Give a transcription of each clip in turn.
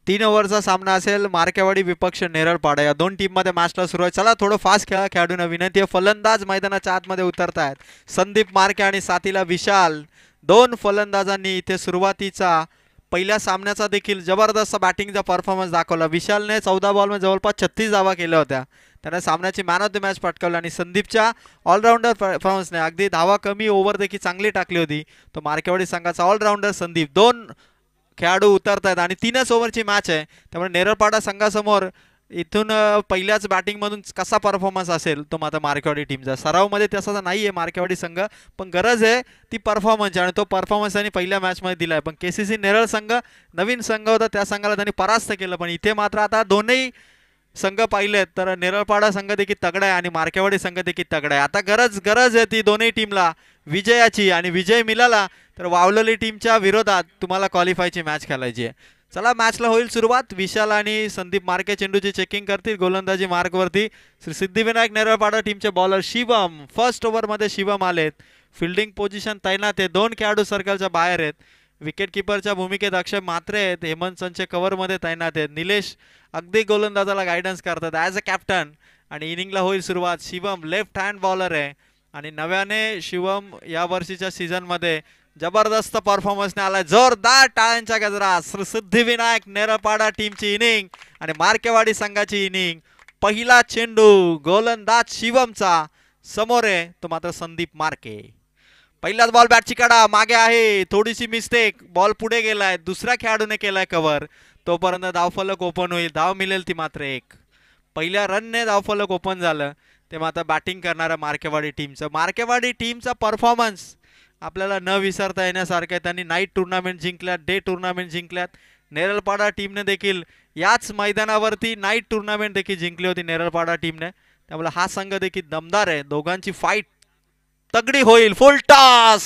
3 ओव्हरचा सामना असेल मार्केवाडी विपक्ष नेरळपाडा या दोन टीम मध्ये मॅचला सुरुवात. चला थोडं फास्ट खेळा. खेळाडूंना विनंती आहे फलंदाज मैदानाच्या आतमध्ये उतरतायत संदीप मार्के आणि साथीला विशाल. दोन फलंदाजांनी इथे सुरुवातीचा पहिल्या सामन्याचा देखील जबरदस्त बॅटिंगचा परफॉर्मन्स दाखवला. विशालने 14 बॉलमध्ये जवळपास 36 धावा केल्या होत्या. त्याने सामन्याची मॅन ऑफ द मॅच पटकावली आणि संदीपच्या ऑलराऊंडर परफॉर्मन्सने अगदी धावा कमी ओव्हर देखील चांगली टाकली होती. तो मार्केवाडी संघाचा ऑलराऊंडर संदीप. दोन खेळाडू उतरत आहेत आणि 3च ओव्हरची मॅच आहे. त्यामुळे नेरळपाडा संघासमोर इथून पहिल्याच बॅटिंगमधून कसा परफॉर्मन्स असेल तो मात्र मार्केवाडी टीमचा. सरावमध्ये तसा तर नाही आहे मार्केवाडी संघ, पण गरज आहे ती परफॉर्मन्स आणि तो परफॉर्मन्स त्यांनी पहिल्या मॅचमध्ये दिला आहे. पण केसीसी नेरळ संघ नवीन संघ होता, त्या संघाला त्यांनी परास्त केलं. पण इथे मात्र आता दोन्ही संघ पाहिलेत तर नेरळपाडा संघ देखील तगडा आहे आणि मार्केवाडी संघ देखील तगडा आहे. आता गरज आहे ती दोन्ही टीमला विजयाची आणि विजय मिळाला तर वावलेली टीमच्या विरोधात तुम्हाला क्वालिफायची मॅच खेळायची आहे. चला मॅचला होईल सुरुवात. विशाल आणि संदीप मार्के चेंडूची चेकिंग करतील. गोलंदाजी मार्कवरती श्री सिद्धिविनायक नेरळपाडा टीमचे बॉलर शिवम. फर्स्ट ओव्हरमध्ये शिवम आलेत. फिल्डिंग पोझिशन तैनात आहे. 2 खेळाडू सर्कलच्या बाहेर आहेत. विकेट किपरच्या भूमिकेत अक्षय म्हात्रे आहेत. हेमंत संचे कव्हरमध्ये तैनात आहेत. निलेश अगदी गोलंदाजाला गायडन्स करतात ॲज अ कॅप्टन. आणि इनिंगला होईल सुरुवात. शिवम लेफ्ट हँड बॉलर आहे आणि नव्याने शिवम या वर्षीच्या सीझनमध्ये जबरदस्त परफॉर्मन्सने आलाय. जोरदार टाळ्यांच्या गजरात सिद्धिविनायक नेरळपाडा टीमची इनिंग आणि मार्केवाडी संघाची इनिंग. पहिला चेंडू गोलंदाज शिवमचा समोर आहे तो मात्र संदीप मार्के. पहिलाच बॉल बॅटची कडा मागे आहे. थोडीशी मिस्टेक. बॉल पुढे गेलाय. दुसऱ्या खेळाडूने केलाय कव्हर. तोपर्यंत धावफलक ओपन होईल. धाव मिळेल ती मात्र 1. पहिल्या रनने धावफलक ओपन झालं. ते मात्र बॅटिंग करणाऱ्या मार्केवाडी टीमचं. मार्केवाडी टीमचा परफॉर्मन्स आपल्याला न विसरता येण्यासारखं आहे. त्यांनी नाईट टुर्नामेंट जिंकल्यात, डे टुर्नामेंट जिंकल्यात. नेरळपाडा टीमने देखील याच मैदानावरती नाईट टुर्नामेंट देखील जिंकली होती नेरळपाडा टीमने. त्यामुळे हा संघ देखील दमदार आहे. दोघांची फाईट तगडी होईल. फुल टॉस.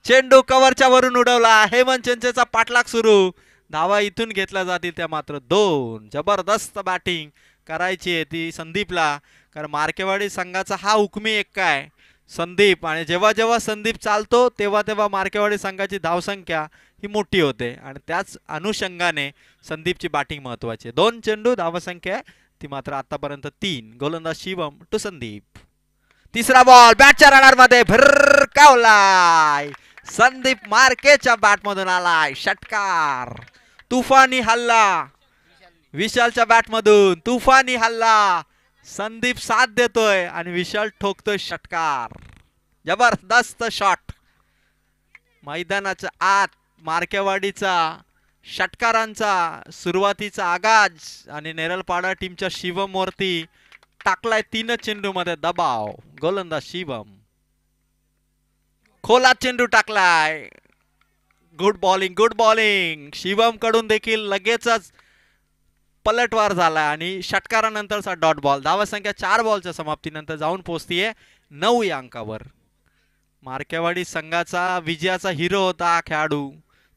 चेंडू कव्हरच्या वरून उडवला. हेमंत चंचेचा पाठलाग सुरू. धावा इथून घेतल्या जातील त्या मात्र 2. जबरदस्त बॅटिंग करायची आहे ती संदीपला, कारण मार्केवाडी संघाचा हा हुकमी एक काय संदीप. आणि जेव्हा जेव्हा संदीप चालतो तेव्हा तेव्हा मार्केवाडी संघाची धावसंख्या ही मोठी होते आणि त्याच अनुषंगाने संदीपची बॅटिंग महत्त्वाची आहे. 2 चेंडू धावसंख्या आहे ती मात्र आतापर्यंत 3. गोलंदाज शिवम टू संदीप. तिसरा बॉल बॅटच्या रडारमध्ये भिरकावलाय. संदीप मार्केच्या बॅटमधून आलाय षटकार. तुफानी हल्ला विशालच्या बॅटमधून. तुफानी हल्ला. संदीप साथ देतोय आणि विशाल ठोकतोय षटकार. जबरदस्त शॉट. मैदानाच्या आत मार्केवाडीचा षटकारांचा सुरुवातीचा आगाज आणि नेरळपाडा टीमच्या शिवम वरती टाकलाय 3 चेंडू मध्ये दबाव. गोलंदाज शिवम. खोला चेंडू टाकलाय. गुड बॉलिंग शिवम कडून देखील लगेचच पलटवार झाला आणि षटकारानंतरचा डॉट बॉल. धावसंख्या 4 बॉलच्या समाप्तीनंतर जाऊन पोहोचतीये 9 या अंकावर. मार्केवाडी संघाचा विजयाचा हिरो होता खेळाडू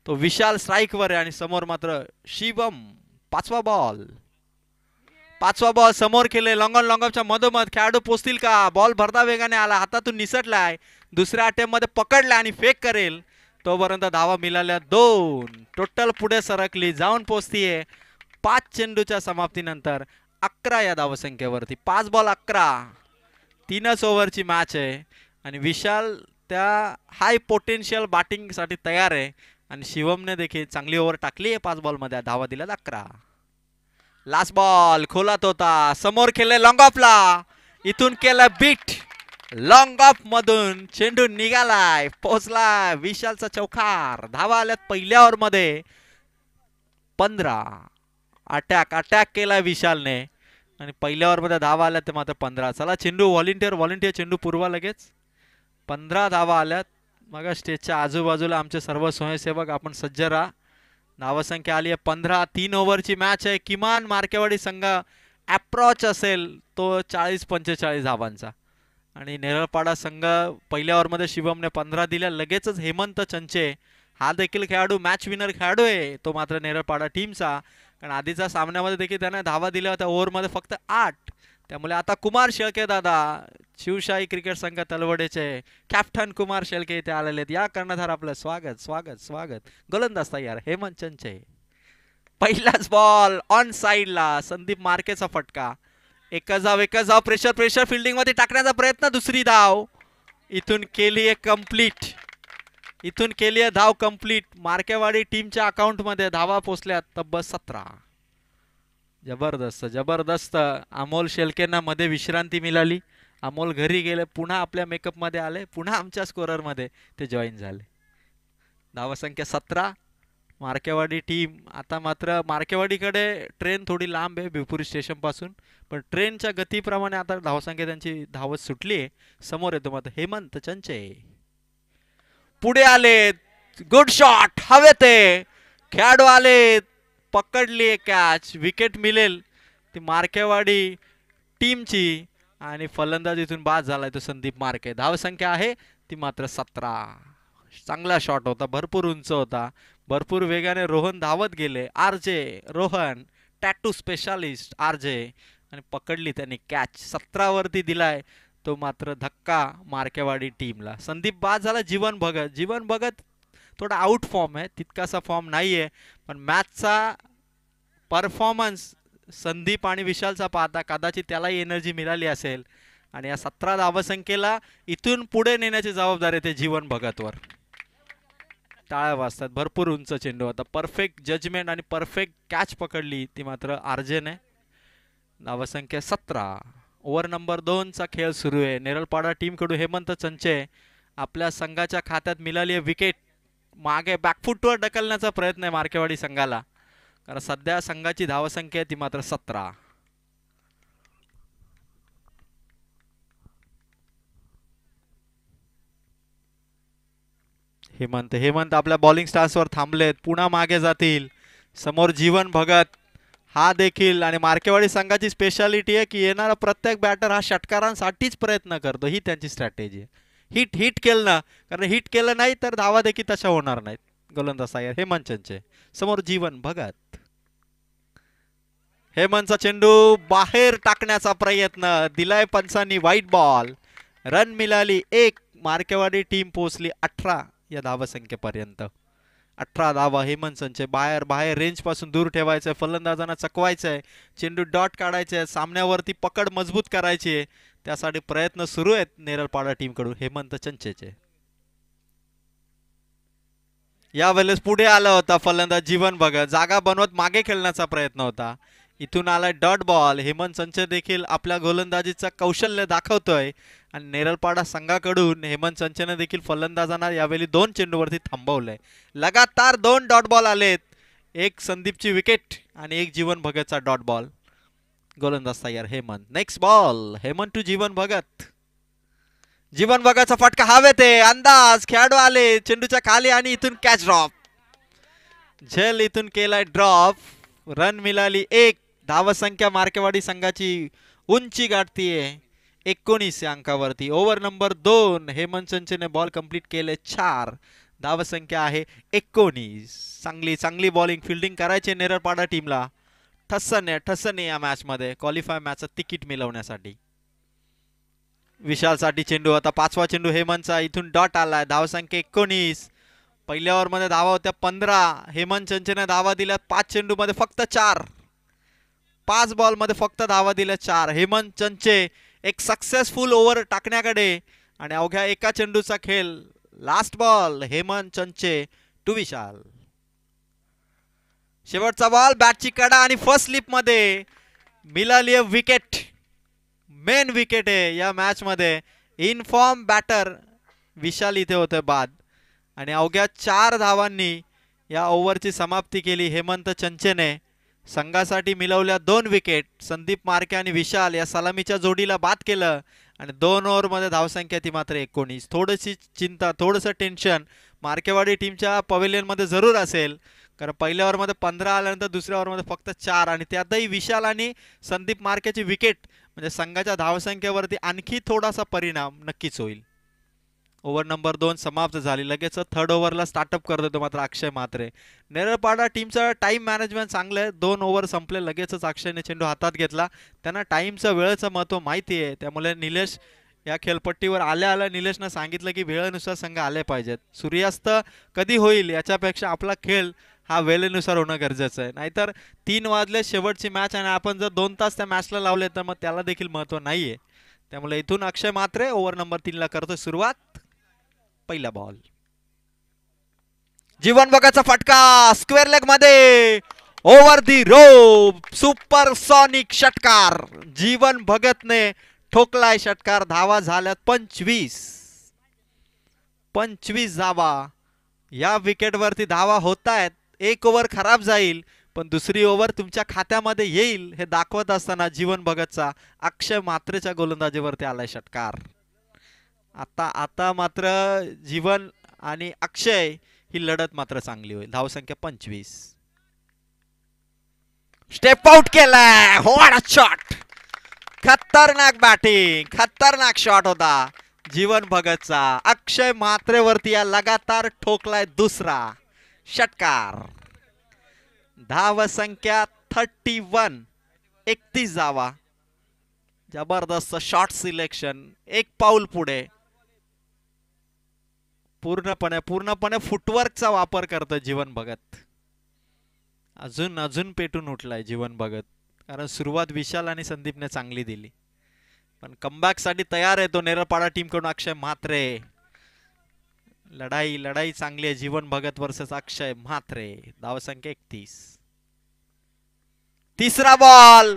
तो विशाल स्ट्राईकवर आहे आणि समोर मात्र शिवम. 5वा बॉल समोर केले. लॉंग ऑन लॉंग ऑफच्या मधोमध खेळाडू पोचतील का. बॉल भरता वेगाने आला. हातातून निसटलाय. दुसऱ्या अटेम्प्ट मध्ये पकडला आणि फेक करेल तोपर्यंत धावा मिळाल्या 2. टोटल पुढे सरकली. जाऊन पोचतीये 5 चेंडूच्या समाप्तीनंतर 11 या धावसंख्येवरती. 5 बॉल 11. 3च ओव्हरची मॅच आहे आणि विशाल त्या हाय पोटेन्शियल बॅटिंगसाठी तयार आहे आणि शिवमने देखील चांगली ओव्हर टाकली आहे. 5 बॉलमध्ये धावा दिल्या 11. लास्ट बॉल खोलात होता. समोर केले लॉंग ऑफला. इथून केलं बीट. लॉंग ऑफ मधून चेंडू निघालाय. पोहोचलाय विशालचा चौकार. धावा आल्यात पहिल्या ओव्हर मध्ये 15. अटॅक केलाय विशालने आणि पहिल्या ओव्हर मध्ये धावा आल्यात ते मात्र 15. चला चेंडू व्हॉलेंटियर चेंडू पुरवा लगेच. 15 धावा आल्यात. मग स्टेजच्या आजूबाजूला आमचे सर्व स्वयंसेवक आपण सज्ज राहा. धावसंख्या आली आहे 15. 3 ओव्हरची मॅच आहे. किमान मार्केवाडी संघ अप्रोच असेल तो 40-45 धावांचा आणि नेरळपाडा संघ पहिल्या ओव्हरमध्ये शिवमने 15 दिल्या. लगेचच हेमंत चंचे हा देखील खेळाडू मॅच विनर खेळाडू आहे तो मात्र नेरळपाडा टीमचा, कारण आधीच्या सामन्यामध्ये देखील त्याने धावा दिल्या होत्या ओव्हरमध्ये फक्त 8. त्यामुळे आता कुमार शेळके दादा शिवशाही क्रिकेट संघ तलवडेचे कॅप्टन कुमार शेळके इथे आलेले आहेत. या कर्णधार आपलं स्वागत. गोलंदाज तयार हेमंत चंचे. पहिलाच बॉल ऑन साइडला, संदीप मार्केचा फटका. एकच धाव, प्रेशर प्रेशर फिल्डिंग मध्ये टाकण्याचा प्रयत्न, दुसरी धाव इथून केली आहे कंप्लीट. इथून केली आहे धाव कंप्लीट. मार्केवाडी टीमच्या अकाउंट मध्ये धावा पोचल्या तब्बल 17. जबरदस्त जबरदस्त. अमोल शेलकेंना मध्ये विश्रांती मिळाली. अमोल घरी गेले, पुन्हा आपल्या मेकअप मध्ये आले, पुन्हा आमच्या स्कोरर मध्ये ते जॉईन झाले. धावसंख्या 17. मार्केवाडी टीम आता मात्र मार्केवाडीकडे ट्रेन थोडी लांब आहे भिवपुरी स्टेशन पासून, पण ट्रेनच्या गतीप्रमाणे आता धावसंख्या त्यांची धावत सुटली आहे. समोर येतो मात्र हेमंत चंचे, पुढे आलेत, गुड शॉट हवेत आहे, खेळाडू आलेत, पकडली कॅच, विकेट मिळेल ती मार्केवाडी टीमची आणि फलंदाज इथून बाद झालाय तो संदीप मार्के. धावसंख्या आहे ती मात्र 17. चांगला शॉट होता, भरपूर उंच होता, भरपूर वेगाने रोहन धावत गेले. RJ Rohan tattoo specialist RJ, आणि पकडली त्यांनी कॅच. 17 वरती दिलाय तो मात्र धक्का मार्केवाडी टीमला. संदीप बाद झाला. जीवन भगत थोडा आउट फॉर्म आहे, तितकासा फॉर्म नाहीये, पण मॅचचा परफॉर्मन्स संदीप आणि विशालचा पाहता कदाचित त्यालाही एनर्जी मिळाली असेल आणि या 17 धावसंख्येला इथून पुढे नेण्याची जबाबदारी ते जीवन भगतवर. टाळ्या वाजतात. भरपूर उंच चेंडू होता, परफेक्ट जजमेंट आणि परफेक्ट कॅच पकडली ती मात्र आरजेने. धावसंख्या 17. ओव्हर नंबर 2 चा खेळ सुरू आहे. नेरळपाडा टीम कडून हेमंत चंचे आपल्या संघाच्या खात्यात मिळाली आहे विकेट. मागे बॅकफुटवर ढकलण्याचा प्रयत्न आहे मार्केवाडी संघाला, कारण सध्या संघाची धावसंख्या ती मात्र 17. हेमंत आपल्या बॉलिंग स्टान्सवर थांबलेत, पुन्हा मागे जातील. समोर जीवन भगत हा देखील, आणि मार्केवाडी संघाची स्पेशालिटी आहे की येणारा प्रत्येक बॅटर हा षटकारांसाठीच प्रयत्न करतो, ही त्यांची स्ट्रॅटेजी आहे. हिट केलं ना, कारण हिट केलं नाही तर धावा देखील तशा होणार नाहीत. गोलंदाज सायर हेमंत चंचे, समोर जीवन भगत. हेमंतचा चेंडू बाहेर टाकण्याचा प्रयत्न, दिलाय पंचांनी व्हाईट बॉल. रन मिळाली 1. मार्केवाडी टीम पोहोचली 18 या धावसंख्येपर्यंत. 18 धावा. हेमंत चंचे बाहेर रेंज पासून दूर ठेवायचंय, फलंदाजांना चकवायचंय, चेंडू डॉट काढायचे, सामन्यावरती पकड मजबूत करायची आहे, त्यासाठी प्रयत्न सुरू आहेत नेरळपाडा टीम कडून. हेमंत चंचेचे यावेळेस पुढे आला होता फलंदाज जीवन भगत, जागा बनवत मागे खेळण्याचा प्रयत्न होता. इथून आलाय डॉट बॉल. हेमंत चंचे देखील आपल्या गोलंदाजीचा कौशल्य दाखवतोय आणि नेरळपाडा संघाकडून हेमंत चंचेने देखील फलंदाजांना यावेळी 2 चेंडूवरती थांबवलंय. लगातार 2 डॉट बॉल आलेत, 1 संदीपची विकेट आणि 1 जीवन भगतचा डॉट बॉल. गोलंदाज तयार Hemant. Next ball Hemant to Jeevan Bhagat. Jeevan भगतचा फटका हवेत आहे, अंदाज, खेळाडू आले चेंडूच्या खाली आणि इथून कॅच ड्रॉप. झेल इथून केलाय ड्रॉप. रन मिळाली 1. धावसंख्या मार्केवाडी संघाची उंची गाठतीये 19 या अंकावरती. ओव्हर नंबर 2 हेमंत चंचेने बॉल कंप्लीट केले 4. धावसंख्या आहे 19. चांगली बॉलिंग फिल्डिंग करायची नेरळपाडा टीमला. ठसने या मॅच मध्ये क्वालिफाय मॅचचं तिकीट मिळवण्यासाठी. विशालसाठी चेंडू होता, 5वा चेंडू हेमंतचा, इथून डॉट आलाय. धावसंख्या 19. पहिल्या ओव्हर मध्ये धावा होत्या 15. हेमंत चंचेने धावा दिल्या 5 चेंडू मध्ये फक्त 4. 5 बॉल मध्ये फक्त धावा दिल्या 4. हेमंत चंचे एक सक्सेसफुल ओव्हर टाकण्याकडे आणि अवघ्या एका चेंडूचा खेळ. लास्ट बॉल हेमंत चंचे टू विशाल. शेवटचा बॉल, बॅटची कडा आणि फर्स्ट स्लिप मध्ये मिळाली विकेट. मेन विकेट आहे या मॅच मध्ये. इनफॉर्म बॅटर विशाल इथे होते बाद आणि अवघ्या 4 धावांनी या ओव्हरची समाप्ती केली हेमंत चंचेने. संघासाठी मिळवल्या 2 विकेट. संदीप मार्के आणि विशाल या सलामीच्या जोडीला बाद केलं आणि 2 ओव्हर मध्ये धावसंख्या ती मात्र 19. थोडीशी चिंता, थोडंसं टेन्शन मार्केवाडी टीमच्या पवेलियन मध्ये जरूर असेल, कारण पहिल्या ओव्हर मध्ये 15 आल्यानंतर दुसऱ्या ओव्हर मध्ये फक्त 4 आणि त्यातही विशाल आणि संदीप मार्केची विकेट, म्हणजे संघाच्या धावसंख्येवरती आणखी थोडासा परिणाम नक्कीच होईल. ओव्हर नंबर 2 समाप्त झाली. लगेच 3rd ओव्हरला स्टार्टअप करत होतो मात्र अक्षय म्हात्रे. नेरळपाडा टीमचं टाइम मॅनेजमेंट चांगलं आहे. 2 ओव्हर संपले, लगेचच अक्षयने चेंडू हातात घेतला. त्यांना टाइमचं वेळेचं महत्त्व माहिती आहे, त्यामुळे निलेश या खेळपट्टीवर आल्या आल्या निलेशनं सांगितलं की वेळेनुसार संघ आले पाहिजेत. सूर्यास्त कधी होईल याच्यापेक्षा आपला खेळ हा वेळेनुसार होणं गरजेचं आहे. नाहीतर 3 वाजले शेवटची मॅच आणि आपण जर 2 तास त्या मॅचला लावले तर मग त्याला देखील महत्त्व नाहीये. त्यामुळे इथून अक्षय म्हात्रे ओव्हर नंबर 3 ला करतो सुरुवात. पहिला बॉल, जीवन भगतचा फटका स्क्वेअर लेग मध्ये ओव्हर दी रोप, सुपर सॉनिक षटकार. जीवन भगतने ठोकलाय षटकार. धावा झाल्यात 25 धावा. या विकेटवरती धावा होत आहेत. एक ओव्हर खराब जाईल पण दुसरी ओव्हर तुमच्या खात्यामध्ये येईल हे दाखवत असताना जीवन भगतचा अक्षय म्हात्रेच्या गोलंदाजीवरती आलाय षटकार. आता मात्र जीवन आणि अक्षय ही लढत मात्र चांगली होईल. धावसंख्या 25. स्टेप आउट केलाय. What a shot. खतरनाक बॅटिंग, खतरनाक शॉट होता जीवन भगतचा. अक्षय म्हात्रेवरती या लगातार ठोकलाय दुसरा षटकार. धावसंख्या 31. 31 धावा. जबरदस्त शॉट सिलेक्शन. एक पाऊल पुढे. पूर्णपणे फुटवर्कचा वापर करतो जीवन भगत. अजून पेटून उठलाय जीवन भगत. कारण सुरुवात विशाल आणि संदीपने चांगली दिली पण कमबॅक साठी तयार आहे तो नेरळपाडा टीम कडून अक्षय म्हात्रे. लढाई चांगली आहे जीवन भगत वर्सेस अक्षय म्हात्रे. धावसंख्या 31. तिसरा बॉल,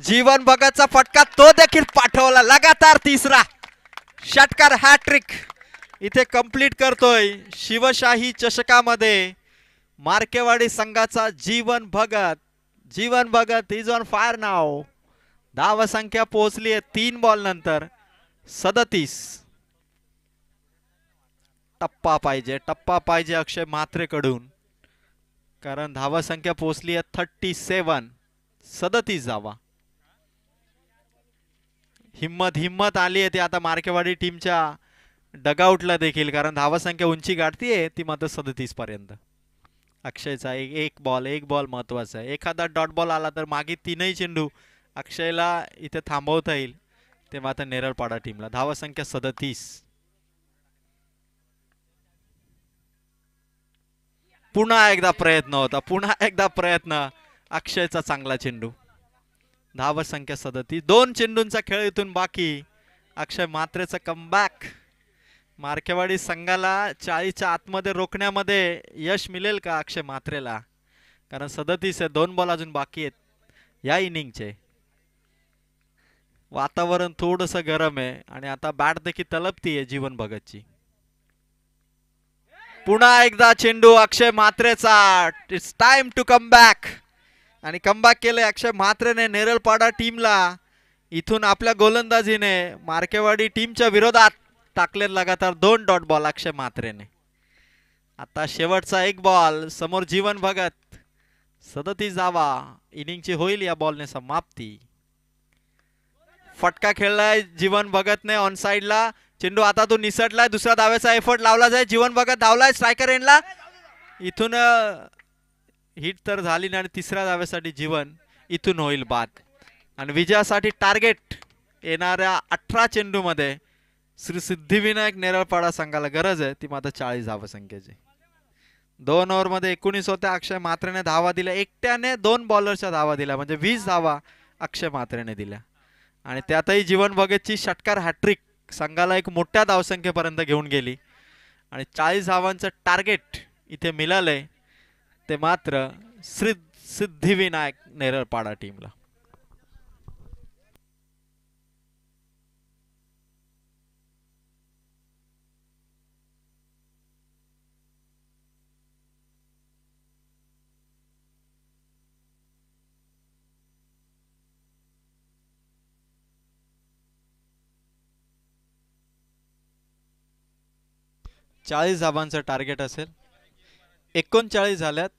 जीवन भगतचा फटका तो देखील पाठवला. लगातार तिसरा षटकार. हॅट्रिक इथे कंप्लीट करतोय शिवशाही चषकामध्ये मार्केवाडी संघाचा जीवन भगत. जीवन भगत इज ऑन फायर नाव. धावसंख्या पोहोचली आहे 3 बॉल नंतर 37. टप्पा पाहिजे अक्षय म्हात्रे कडून कारण धावसंख्या पोहोचली आहे 37. 37 धावा. हिम्मत आली आहे ती आता मार्केवाडी टीमच्या डगआउटला देखील कारण धावसंख्या उंची गाठतीये ती मात्र 37 पर्यंत. अक्षयचा एक बॉल महत्वाचा आहे. एखादा डॉट बॉल आला तर मागे 3ही चेंडू अक्षयला इथे थांबवता येईल ते मात्र नेरळपाडा टीमला. धावसंख्या 37. पुन्हा एकदा प्रयत्न अक्षयचा चांगला चेंडू. धावसंख्या 37. 2 चेंडूंचा खेळ इथून बाकी. अक्षय म्हात्रेचा कमबॅक. मार्केवाडी संघाला 40च्या आतमध्ये रोखण्यामध्ये यश मिळेल का अक्षय म्हात्रेला कारण 37 आहे. 2 बॉल अजून बाकी आहेत या इनिंगचे. वातावरण थोडंसं गरम आहे आणि आता बॅट देखील तलपतीये जीवन भगतची. पुन्हा एकदा चेंडू अक्षय म्हात्रेचा. It's time to come back आणि कमबॅक केले अक्षय म्हात्रेने नेरळपाडा टीमला. इथून आपल्या गोलंदाजीने मार्केवाडी टीमच्या विरोधात टाकले लगातार 2 डॉट बॉल अक्षय म्हात्रेने. आता शेवटचा 1 बॉल समोर जीवन भगत. 37 धावा. इनिंगची होईल या बॉलने समाप्ती. फटका खेळलाय जीवन भगतने ऑन साइडला. चेंडू आता तो निसटलाय. दुसऱ्या धावेचा एफर्ट लावला जाय. जीवन भगत धावलाय स्ट्रायकर एंडला. इथून हिट तर झाली नाही आणि तिसऱ्या धावेसाठी जीवन इथून होईल बाद आणि विजयासाठी टार्गेट येणाऱ्या 18 चेंडू मध्ये श्री सिद्धिविनायक नेरळपाडा संघाला गरज आहे ती मात्र 40 धावसंख्येची. 2 ओव्हर मध्ये 19 होत्या. अक्षय म्हात्रेने धावा दिल्या. एकट्याने 2 बॉलरच्या धावा दिल्या म्हणजे 20 धावा अक्षय म्हात्रेने दिल्या आणि त्यातही जीवन भगतची षटकार हॅट्रिक संघाला एक मोठ्या धावसंख्येपर्यंत घेऊन गेली आणि 40 धावांचं टार्गेट इथे मिळालंय ते मात्र श्री सिद्धिविनायक नेरळपाडा टीमला. चाळीस धावांचं टार्गेट असेल. 39 झाल्यात.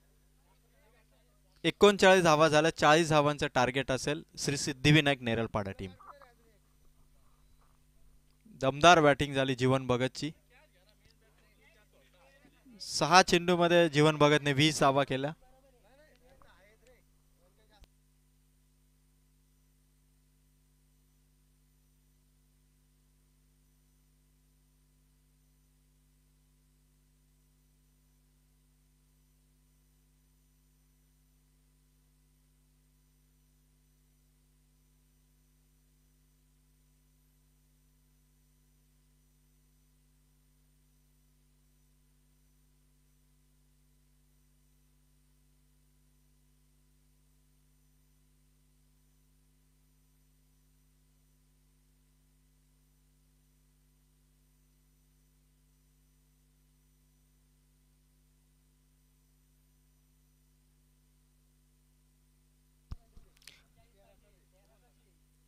39 धावा झाल्या. 40 धावांचं टार्गेट असेल श्री सिद्धिविनायक नेरळपाडा टीम. दमदार बॅटिंग झाली जीवन भगतची. 6 चेंडू मध्ये जीवन भगतने 20 धावा केल्या.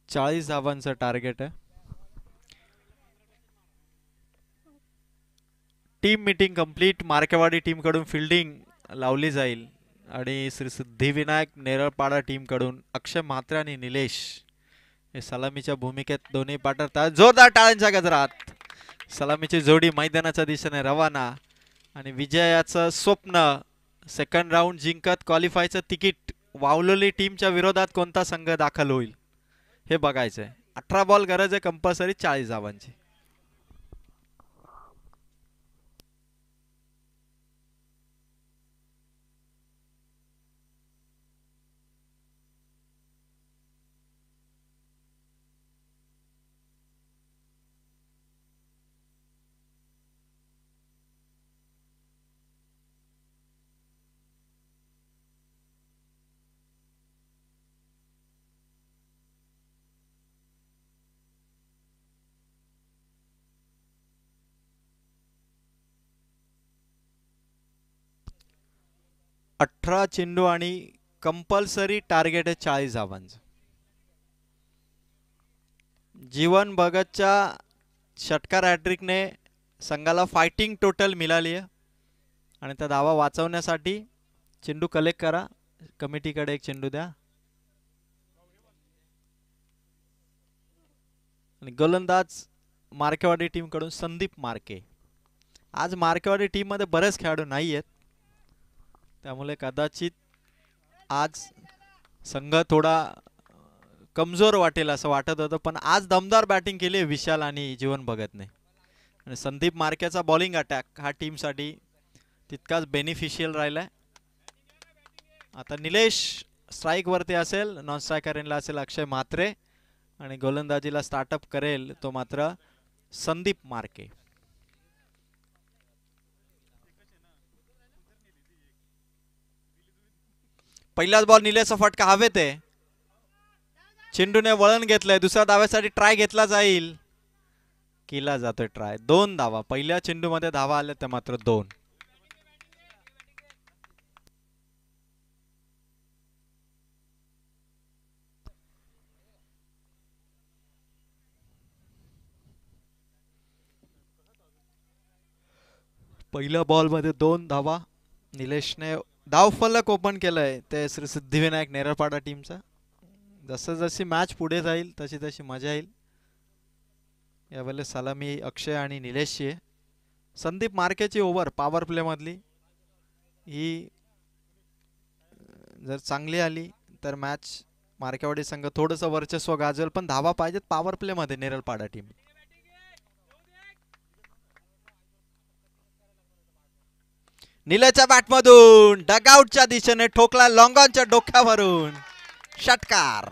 40 धावांचं टार्गेट आहे. Team meeting complete. Markewadi team कडून फिल्डिंग लावली जाईल आणि श्री सिद्धिविनायक नेरळपाडा टीम कडून अक्षय म्हात्रे आणि निलेश हे सलामीच्या भूमिकेत दोन्ही पाठवतात. जोरदार टाळ्यांच्या गजरात सलामीची जोडी मैदानाच्या दिशेने रवाना आणि विजयाचं स्वप्न सेकंड राऊंड जिंकत क्वालिफायचं तिकीट वावलेली टीमच्या विरोधात कोणता संघ दाखल होईल हे बघायचंय. 18 बॉल गरज आहे कंपल्सरी 40 धावांची. अठरा चेंडू आणि कंपल्सरी टार्गेट आहे 40 धावांचं. जीवन भगतच्या षटकार हॅट्रिकने संघाला फायटिंग टोटल मिळाली आहे आणि त्या धावा वाचवण्यासाठी चेंडू कलेक्ट करा. कमिटीकडे एक चेंडू द्या आणि गोलंदाज मार्केवाडी टीम कडून संदीप मार्के. आज मार्केवाडी टीम मध्ये बरेच खेळाडू नाही आहेत त्यामुळे कदाचित आज संघ थोडा कमजोर वाटेल असं वाटत होतं पण आज दमदार बॅटिंग केली विशाल आणि जीवन भगतने आणि संदीप मार्केचा बॉलिंग अटॅक हा टीम साठी तितकाच बेनिफिशियल राहिलाय. आता निलेश स्ट्राइक वरती असेल. नॉन स्ट्रायकरला असेल अक्षय म्हात्रे आणि गोलंदाजीला स्टार्टअप करेल तो मात्र संदीप मार्के. पहिलाच बॉल निलेशचा फटका हवेत आहे. चेंडूने वळण घेतलंय. दुसऱ्या धाव्यासाठी ट्राय घेतला जाईल. केला जातोय ट्राय. 2 धावा. पहिल्या चेंडू मध्ये धावा आल्या त्या मात्र 2. पहिल्या बॉल मध्ये 2 धावा. निलेशने धाव फलक ओपन केलंय ते श्री सिद्धिविनायक नेरळपाडा टीमचा. जसं जशी मॅच पुढे जाईल तशी तशी मजा येईल. यावेळेस सलामी अक्षय आणि निलेशची आहे. संदीप मार्केची ओव्हर पॉवर प्ले मधली ही जर चांगली आली तर मॅच मार्केवाडी संघ थोडंसं वर्चस्व गाजवेल पण धावा पाहिजेत पॉवर प्ले मध्ये नेरळपाडा टीम. निलेशच्या बॅटमधून डगआउटच्या दिशेने ठोकला. लॉंगॉनच्या डोक्यावरून षटकार.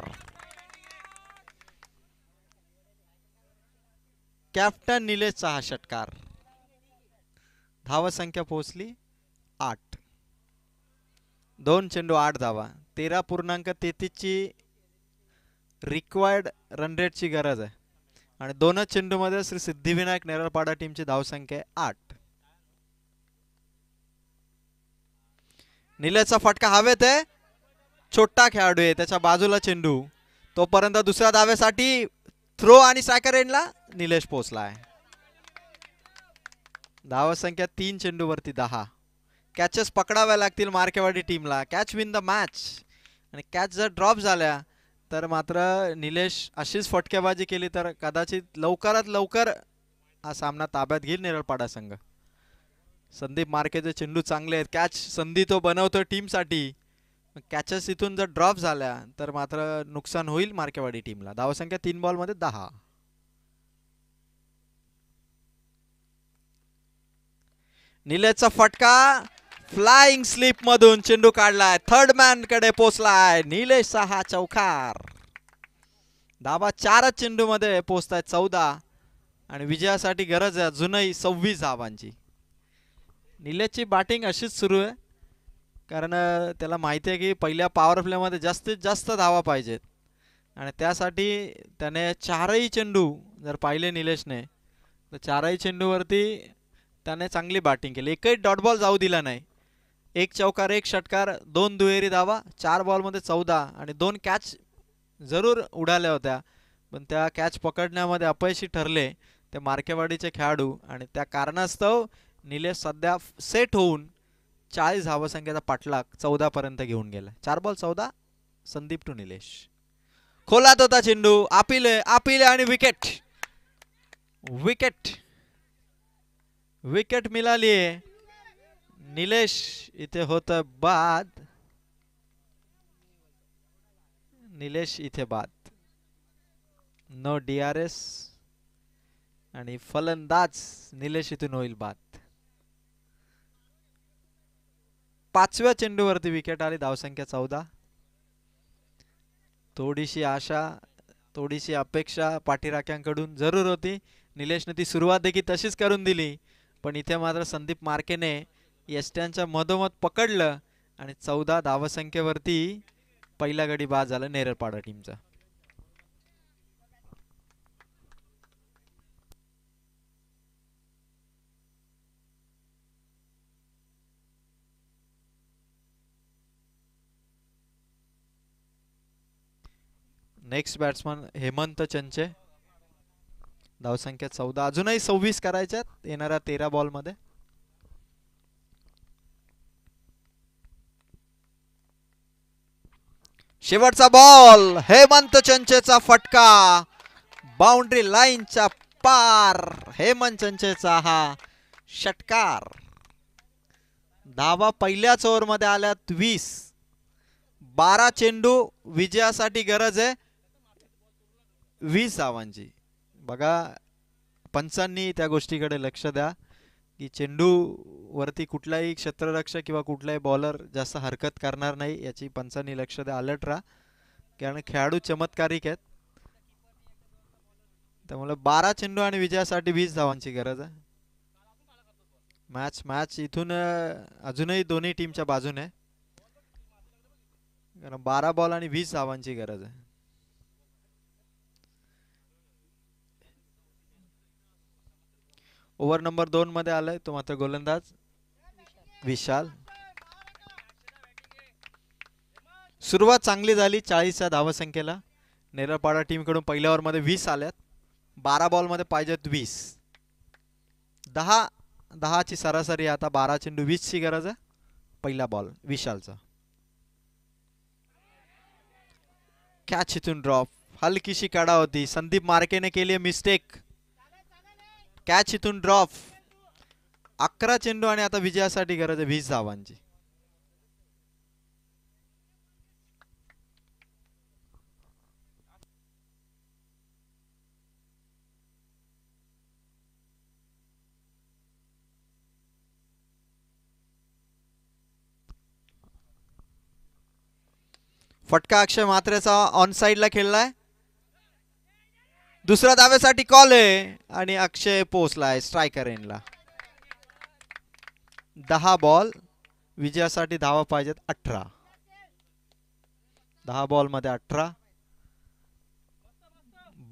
कॅप्टन निलेशचा हा षटकार. धावसंख्या पोहोचली 8. 2 चेंडू 8 धावा. 13.33 ची रिक्वायर्ड रन रेट ची गरज आहे आणि 2 चेंडू मध्ये श्री सिद्धिविनायक नेरळपाडा टीमची धावसंख्या 8. निलेशचा फटका हवेत आहे. छोटा खेळाडू आहे त्याच्या बाजूला चेंडू. तोपर्यंत दुसऱ्या धावेसाठी थ्रो आणि स्ट्रायकर एंडला निलेश पोहोचलाय. धावसंख्या 3 चेंडू वरती 10. कॅचेस पकडाव्या लागतील मार्केवाडी टीमला. कॅच विन द मॅच आणि कॅच जर ड्रॉप झाल्या तर मात्र निलेश अशीच फटकेबाजी केली तर कदाचित लवकरात लवकर हा सामना ताब्यात घेईल नेरळपाडा संघ. संदीप मार्केचे चेंडू चांगले आहेत. कॅच संधी तो बनवतो टीम साठी. कॅचेस इथून जर ड्रॉप झाल्या तर मात्र नुकसान होईल मार्केवाडी टीमला. धावसंख्या 3 बॉल मध्ये 10. निलेशचा फटका फ्लाइंग स्लिप मधून चेंडू काढलाय. थर्ड मॅन कडे पोहोचलाय. निलेशचा हा चौकार. धावा 4 चेंडू मध्ये पोहोचताय 14 आणि विजयासाठी गरज आहे अजूनही 26 धावांची. निलेशची बॅटिंग अशीच सुरू आहे कारण त्याला माहिती आहे की पहिल्या पॉवर प्ले मध्ये जास्तीत जास्त धावा पाहिजेत आणि त्यासाठी त्याने 4ही चेंडू जर पाहिले निलेशने तर 4ही चेंडूवरती त्याने चांगली बॅटिंग केली. एकही डॉट बॉल जाऊ दिला नाही. 1 चौकार 1 षटकार 2 दुहेरी धावा. 4 बॉल मध्ये 14 आणि 2 कॅच जरूर उडाल्या होत्या पण त्या कॅच पकडण्यामध्ये अपयशी ठरले ते मार्केवाडीचे खेळाडू आणि त्या कारणास्तव निलेश सध्या सेट होऊन 40 धावसंख्येचा पाठलाग 14 पर्यंत घेऊन गेला. 4 बॉल 14. संदीप टू निलेश. खोलात होता चेंडू, आपिले आपिले आणि विकेट. विकेट विकेट मिळाली. निलेश इथे होत बाद. निलेश इथे बाद. नो DRS आणि फलंदाज निलेश इथून होईल बाद. 5व्या चेंडूवरती विकेट आली. धावसंख्या 14. थोडीशी आशा थोडीशी अपेक्षा पाठीराख्यांकडून जरूर होती. निलेशने ती सुरुवात देखील तशीच करून दिली, पण इथे मात्र संदीप मार्केने यष्ट्यांच्या मधोमध पकडलं आणि 14 धावसंख्येवरती पहिला गडी बाद झाला नेरळपाडा टीमचा. Next batsman Hemant Chanche. धावसंख्या 14. अजूनही 26 करायच्यात येणाऱ्या 13 बॉल मध्ये. शेवटचा बॉल. हेमंत चंचेचा फटका बाउंड्री लाईनच्या पार. हेमंत चंचेचा हा षटकार. धावा पहिल्याच ओव्हर मध्ये आल्यात 20. 12 चेंडू विजयासाठी गरज आहे 20 धावांची. बघा पंचांनी त्या गोष्टीकडे लक्ष द्या की चेंडू वरती कुठलाही क्षेत्ररक्षक किंवा कुठलाही बॉलर जास्त हरकत करणार नाही याची पंचांनी लक्ष द्या. अलर्ट राहा कारण खेळाडू चमत्कारिक आहेत. त्यामुळे 12 चेंडू आणि विजयासाठी 20 धावांची गरज आहे. मॅच इथून अजूनही दोन्ही टीमच्या बाजूने, कारण 12 बॉल आणि 20 धावांची गरज आहे. ओव्हर नंबर 2 मध्ये आलाय तो मात्र गोलंदाज विशाल. सुरुवात चांगली झाली 40च्या धावसंख्येला. नेरळपाडा टीम कडून पहिल्या ओव्हर मध्ये 20 आल्यात. 12 बॉल मध्ये पाहिजेत 20. 10 ची सरासरी. आता 12 चेंडू 20 ची गरज आहे. पहिला बॉल विशालचा. कॅच इथून ड्रॉप. हलकीशी कडा होती. संदीप मार्केने केली मिस्टेक. कॅच इथून ड्रॉप. 11 चेंडू आणि आता विजयासाठी गरज आहे 20 धावांची. फटका अक्षय म्हात्रेचा ऑन साइडला खेळलाय. दुसऱ्या धावेसाठी कॉल आहे आणि अक्षय पोहोचलाय स्ट्रायकर एंडला. 10 बॉल विजयासाठी धावा पाहिजेत 18. 10 बॉल मध्ये 18.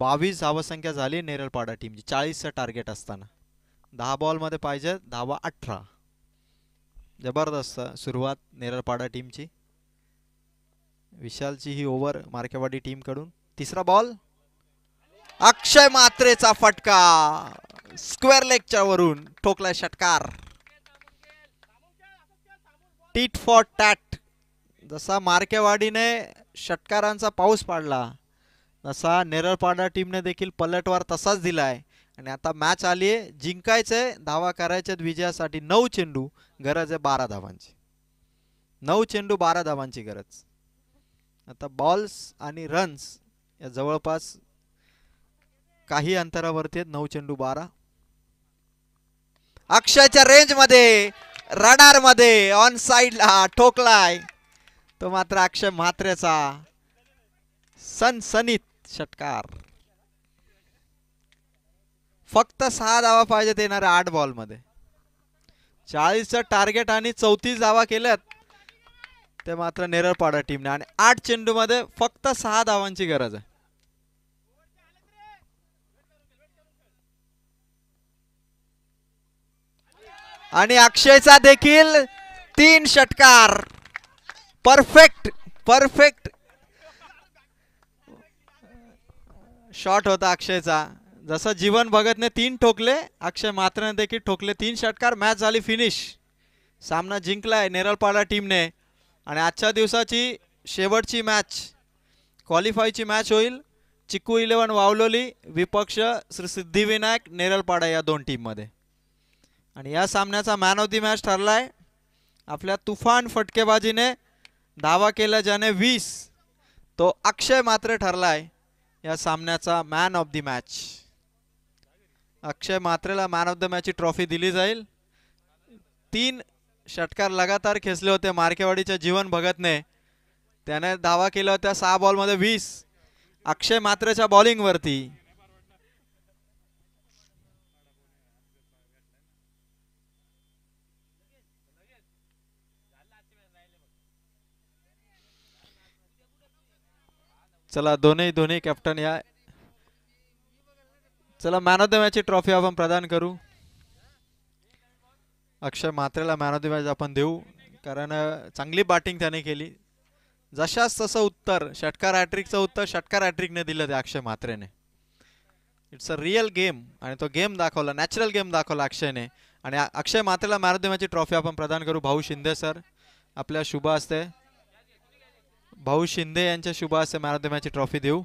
22 धावसंख्या झाली नेरळपाडा टीमची 40चं टार्गेट असताना. 10 बॉल मध्ये पाहिजे धावा 18. जबरदस्त सुरुवात नेरळपाडा टीमची. विशालची ही ओव्हर मार्केवाडी टीम कडून. तिसरा बॉल. अक्षय म्हात्रेचा फटका स्क्वेअर लेगच्या वरून ठोकलाय षटकार. Tit for tat. जसा मार्केवाडीने षटकारांचा पाऊस पाडला तसा नेरळपाडा टीमने देखील पलटवार तसाच दिलाय. आणि आता मॅच आली आहे जिंकायचंय. धावा करायच्यात विजयासाठी. 9 चेंडू गरज आहे 12 धावांची. 9 चेंडू 12 धावांची गरज. आता बॉल्स आणि रन्स या जवळपास काही अंतरावरती आहेत. 9 चेंडू 12. अक्षयच्या रेंज मध्ये रडार मध्ये ऑन साइडला ठोकलाय तो मात्र अक्षय म्हात्रेचा सनसनीत षटकार. फक्त 6 धावा पाहिजेत येणाऱ्या 8 बॉल मध्ये. 40चं टार्गेट आणि 34 धावा केल्यात ते मात्र नेरळपाडा टीमने. आणि 8 चेंडू मध्ये फक्त 6 धावांची गरज आहे. आणि अक्षयचा देखील 3 षटकार. परफेक्ट शॉट होता अक्षयचा. जसं जीवन भगतने 3 ठोकले, अक्षय मात्रने देखील ठोकले 3 षटकार. मॅच झाली फिनिश. सामना जिंकलाय नेरळपाडा टीमने. आणि आजच्या दिवसाची शेवटची मॅच, क्वालिफायची मॅच होईल चिक्कू 11 वावलोली विपक्ष श्री सिद्धिविनायक नेरळपाडा या दोन टीममध्ये. आणि या सामन्याचा मॅन ऑफ द मॅच ठरलाय आपल्या तुफान फटकेबाजीने धावा केल्या ज्याने 20, तो अक्षय मात्रे ठरलाय या सामन्याचा man of the match. Akshay मात्रेला मॅन ऑफ द मॅचची ट्रॉफी दिली जाईल. 3 षटकार लगातार खेचले होते मार्केवाडीच्या जीवन भगतने. त्याने धावा केल्या होत्या 6 बॉलमध्ये 20 अक्षय मात्रेच्या बॉलिंग वरती. चला दोन्ही कॅप्टन या. चला मॅन ऑफ द मॅचची ट्रॉफी आपण प्रदान करू. अक्षय मात्रेला मॅन ऑफ द मॅच आपण देऊ, कारण चांगली बॅटिंग त्याने केली. जशाच तसं उत्तर, षटकार हॅट्रिकचं उत्तर षटकार हॅट्रिकने दिलं ते अक्षय मात्रेने. इट्स अ रिअल गेम आणि तो गेम दाखवला, नॅचरल गेम दाखवला अक्षयने. आणि अक्षय मात्रेला मॅन ऑफ द मॅचची ट्रॉफी आपण प्रदान करू. भाऊ शिंदे सर आपल्या शुभ हस्ते, भाऊ शिंदे यांच्या शुभ हस्ते मॅन ऑफ द मॅचची ट्रॉफी देऊ.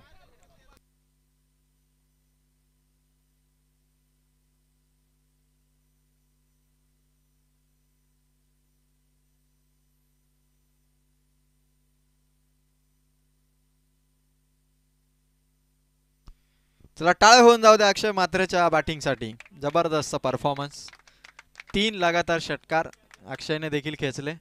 चला टाळे होऊन जाऊ दे अक्षय मात्रेच्या बॅटिंगसाठी. जबरदस्त परफॉर्मन्स. 3 लगातार षटकार अक्षयने देखील खेचले.